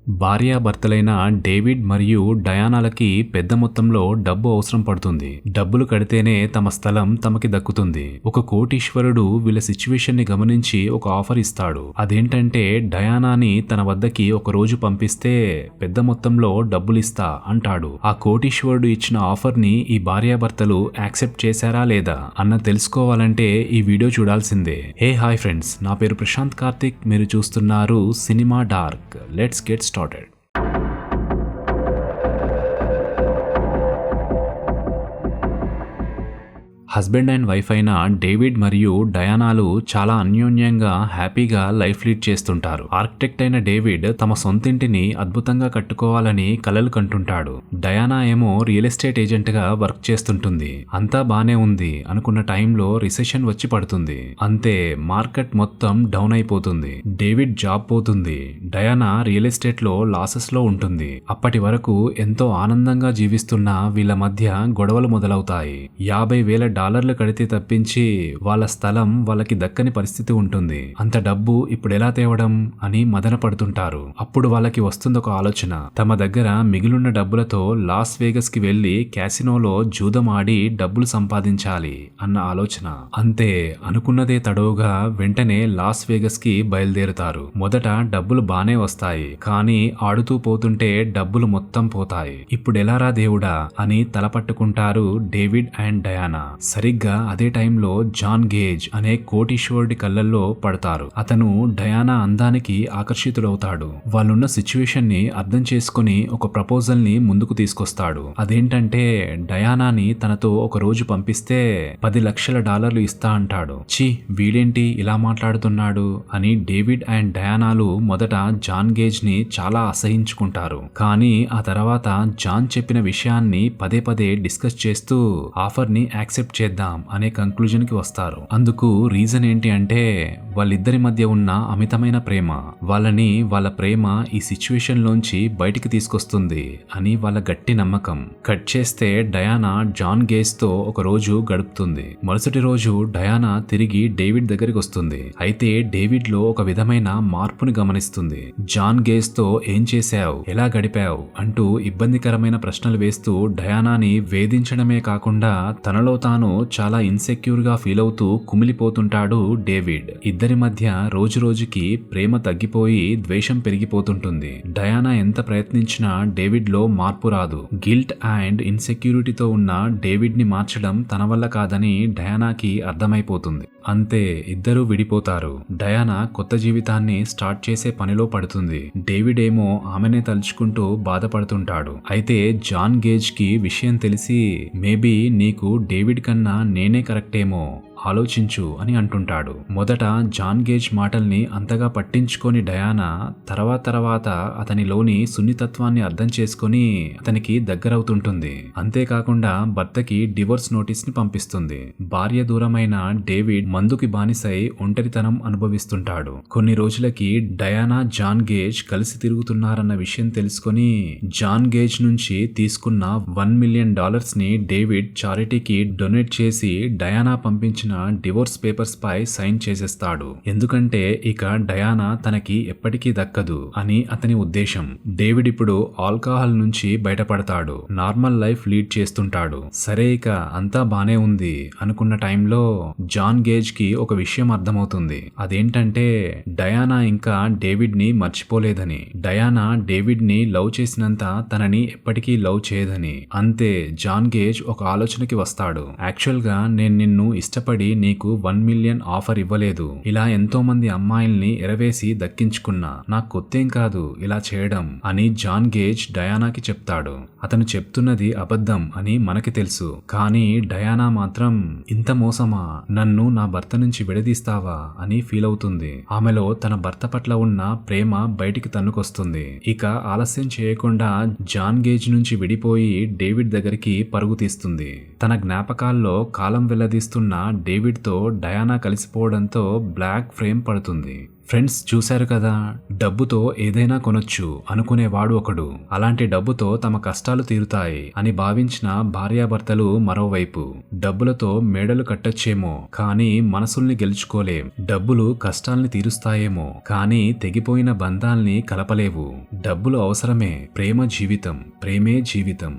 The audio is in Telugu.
భార్యాభర్తలైన డేవిడ్ మరియు డయానాలకి పెద్ద మొత్తంలో డబ్బు అవసరం పడుతుంది. డబ్బులు కడితేనే తమ స్థలం తమకి దక్కుతుంది. ఒక కోటీశ్వరుడు వీళ్ళ సిచ్యువేషన్ ని గమనించి ఒక ఆఫర్ ఇస్తాడు. అదేంటంటే డయానాని తన వద్దకి ఒక రోజు పంపిస్తే పెద్ద మొత్తంలో డబ్బులిస్తా అంటాడు. ఆ కోటీశ్వరుడు ఇచ్చిన ఆఫర్ ని ఈ భార్యాభర్తలు యాక్సెప్ట్ చేశారా లేదా అన్న తెలుసుకోవాలంటే ఈ వీడియో చూడాల్సిందే. హాయ్ ఫ్రెండ్స్, నా పేరు ప్రశాంత్ కార్తిక్. మీరు చూస్తున్నారు cinema dark. Let's get started. Husband and wife అయిన డేవిడ్ మరియు డయానాలు చాలా అన్యోన్యంగా హ్యాపీగా లైఫ్ లీడ్ చేస్తుంటారు. ఆర్కిటెక్ట్ అయిన డేవిడ్ తమ సొంతింటిని అద్భుతంగా కట్టుకోవాలని కలలు కంటుంటాడు. డయానా ఏమో రియల్ ఎస్టేట్ ఏజెంట్ గా వర్క్ చేస్తుంటుంది. అంతా బానే ఉంది అనుకున్న టైంలో రిసెషన్ వచ్చి పడుతుంది. అంతే, మార్కెట్ మొత్తం డౌన్ అయిపోతుంది. డేవిడ్ జాబ్ పోతుంది. డయానా రియల్ ఎస్టేట్ లో లాసెస్ లో ఉంటుంది. అప్పటి వరకు ఎంతో ఆనందంగా జీవిస్తున్న వీళ్ళ మధ్య గొడవలు మొదలవుతాయి. 50,000 డాలర్లు కడితే తప్పించి వాళ్ళ స్థలం వాళ్ళకి దక్కని పరిస్థితి ఉంటుంది. అంత డబ్బు ఇప్పుడు ఎలా తేవడం అని మదన పడుతుంటారు. అప్పుడు వాళ్ళకి వస్తుంది ఒక ఆలోచన. తమ దగ్గర మిగిలిన డబ్బులతో లాస్ వేగస్ కి వెళ్లి క్యాసినోలో జూదం ఆడి డబ్బులు సంపాదించాలి అన్న ఆలోచన. అంతే, అనుకున్నదే తడవుగా వెంటనే లాస్ వేగస్ కి బయలుదేరుతారు. మొదట డబ్బులు బానే వస్తాయి, కానీ ఆడుతూ పోతుంటే డబ్బులు మొత్తం పోతాయి. ఇప్పుడెలారా దేవుడా అని తలపట్టుకుంటారు డేవిడ్ అండ్ డయానా. సరిగ్గా అదే టైంలో జాన్ గేజ్ అనే కోటీశ్వరుడి కళ్ళల్లో పడతారు. అతను డయానా అందానికి ఆకర్షితుడవుతాడు. వాళ్ళున్న సిచ్యువేషన్ ని అర్థం చేసుకుని ఒక ప్రపోజల్ ని ముందుకు తీసుకొస్తాడు. అదేంటంటే డయానాని తనతో ఒక రోజు పంపిస్తే 10 లక్షల డాలర్లు ఇస్తా అంటాడు. వీడేంటి ఇలా మాట్లాడుతున్నాడు అని డేవిడ్ అండ్ డయానాలు మొదట జాన్ గేజ్ ని చాలా అసహించుకుంటారు. కానీ ఆ తర్వాత జాన్ చెప్పిన విషయాన్ని పదే పదే డిస్కస్ చేస్తూ ఆఫర్ ని యాక్సెప్ట్ చేద్దాం అనే కంక్లూజన్ కి వస్తారు. అందుకు రీజన్ ఏంటి అంటే వాళ్ళిద్దరి మధ్య ఉన్న అమితమైన ప్రేమ. వాళ్ళ ప్రేమ ఈ సిచ్యువేషన్ లోంచి బయటికి తీసుకొస్తుంది అని వాళ్ళ గట్టి నమ్మకం. కట్ చేస్తే డయానా జాన్ గేజ్ తో ఒక రోజు గడుపుతుంది. మరుసటి రోజు డయానా తిరిగి డేవిడ్ దగ్గరికి వస్తుంది. అయితే డేవిడ్ లో ఒక విధమైన మార్పుని గమనిస్తుంది. జాన్ గేజ్ తో ఏం చేశావు, ఎలా గడిపావు అంటూ ఇబ్బందికరమైన ప్రశ్నలు వేస్తూ డయానాని వేధించడమే కాకుండా తనలో తాను చాలా ఇన్సెక్యూర్ గా ఫీల్ అవుతూ కుమిలిపోతుంటాడు డేవిడ్. ఇద్దరి మధ్య రోజు రోజుకి ప్రేమ తగ్గిపోయి ద్వేషం పెరిగిపోతుంటుంది. డయానా ఎంత ప్రయత్నించినా డేవిడ్ లో మార్పు రాదు. గిల్ట్ అండ్ ఇన్సెక్యూరిటీతో ఉన్న డేవిడ్ ని మార్చడం తన వల్ల కాదని డయానాకి అర్థమైపోతుంది. అంతే, ఇద్దరూ విడిపోతారు. డయానా కొత్త జీవితాన్ని స్టార్ట్ చేసే పనిలో పడుతుంది. డేవిడ్ ఏమో ఆమెనే తలుచుకుంటూ బాధపడుతుంటాడు. అయితే జాన్ గేజ్ కి విషయం తెలిసి మేబీ నీకు డేవిడ్ కన్నా నేనే కరెక్టేమో ఆలోచించు అని అంటుంటాడు. మొదట జాన్ గేజ్ మాటల్ని అంతగా పట్టించుకొని డయానా తర్వాత అతనిలోని సున్నితత్వాన్ని అర్థం చేసుకుని అతనికి దగ్గరవుతుంటుంది. అంతేకాకుండా భర్తకి డివోర్స్ నోటీస్ ని పంపిస్తుంది. భార్య దూరమైన డేవిడ్ మందుకి బానిసై ఒంటరితనం అనుభవిస్తుంటాడు. కొన్ని రోజులకి డయానా జాన్ గేజ్ కలిసి తిరుగుతున్నారన్న విషయం తెలుసుకుని జాన్ గేజ్ నుంచి తీసుకున్న $1 మిలియన్ ని డేవిడ్ చారిటీకి డొనేట్ చేసి డయానా పంపించిన డివోర్స్ పేపర్స్ పై సైన్ చేసేస్తాడు. ఎందుకంటే ఇక డయానా తనకి ఎప్పటికీ దక్కదు అని అతని ఉద్దేశం. డేవిడ్ ఇప్పుడు ఆల్కహాల్ నుంచి బయటపడతాడు. నార్మల్ లైఫ్ లీడ్ చేస్తుంటాడు. సరే, ఇక అంతా బానే ఉంది అనుకున్న టైంలో జాన్ గేజ్ కి ఒక విషయం అర్థమవుతుంది. అదేంటంటే డయానా ఇంకా డేవిడ్ ని మర్చిపోలేదని. డయానా డేవిడ్ ని లవ్ చేసినంత తనని ఎప్పటికీ లవ్ చేయదని. అంతే, జాన్ గేజ్ ఒక ఆలోచనకి వస్తాడు. యాక్చువల్ గా నేను నిన్ను ఇష్టపడి నీకు 1 మిలియన్ ఆఫర్ ఇవ్వలేదు. ఇలా ఎంతో మంది అమ్మాయిల్ని ఎరవేసి దక్కించుకున్నా. నాకు కొత్తేం కాదు ఇలా చేయడం అని జాన్ గేజ్ డయానాకి చెప్తాడు. అతను చెప్తున్నది అబద్ధం అని మనకి తెలుసు. కానీ డయానా మాత్రం ఇంత మోసమా, నన్ను నా భర్త నుంచి విడదీస్తావా అని ఫీల్ అవుతుంది. ఆమెలో తన భర్త పట్ల ఉన్న ప్రేమ బయటికి తన్నుకొస్తుంది. ఇక ఆలస్యం చేయకుండా జాన్ గేజ్ నుంచి విడిపోయి డేవిడ్ దగ్గరికి పరుగు తీస్తుంది. తన జ్ఞాపకాల్లో కాలం వెల్లదీస్తున్న డేవిడ్ తో డయానా కలిసిపోవడంతో బ్లాక్ ఫ్రేమ్ పడుతుంది. ఫ్రెండ్స్ చూశారు కదా, డబ్బుతో ఏదైనా కొనొచ్చు అనుకునేవాడు ఒకడు, అలాంటి డబ్బుతో తమ కష్టాలు తీరుతాయి అని భావించిన భార్యాభర్తలు మరోవైపు. డబ్బులతో మేడలు కట్టొచ్చేమో కానీ మనసుల్ని గెలుచుకోలేం. డబ్బులు కష్టాల్ని తీరుస్తాయేమో కానీ తెగిపోయిన బంధాల్ని కలపలేవు. డబ్బులు అవసరమే, ప్రేమ జీవితం, ప్రేమే జీవితం.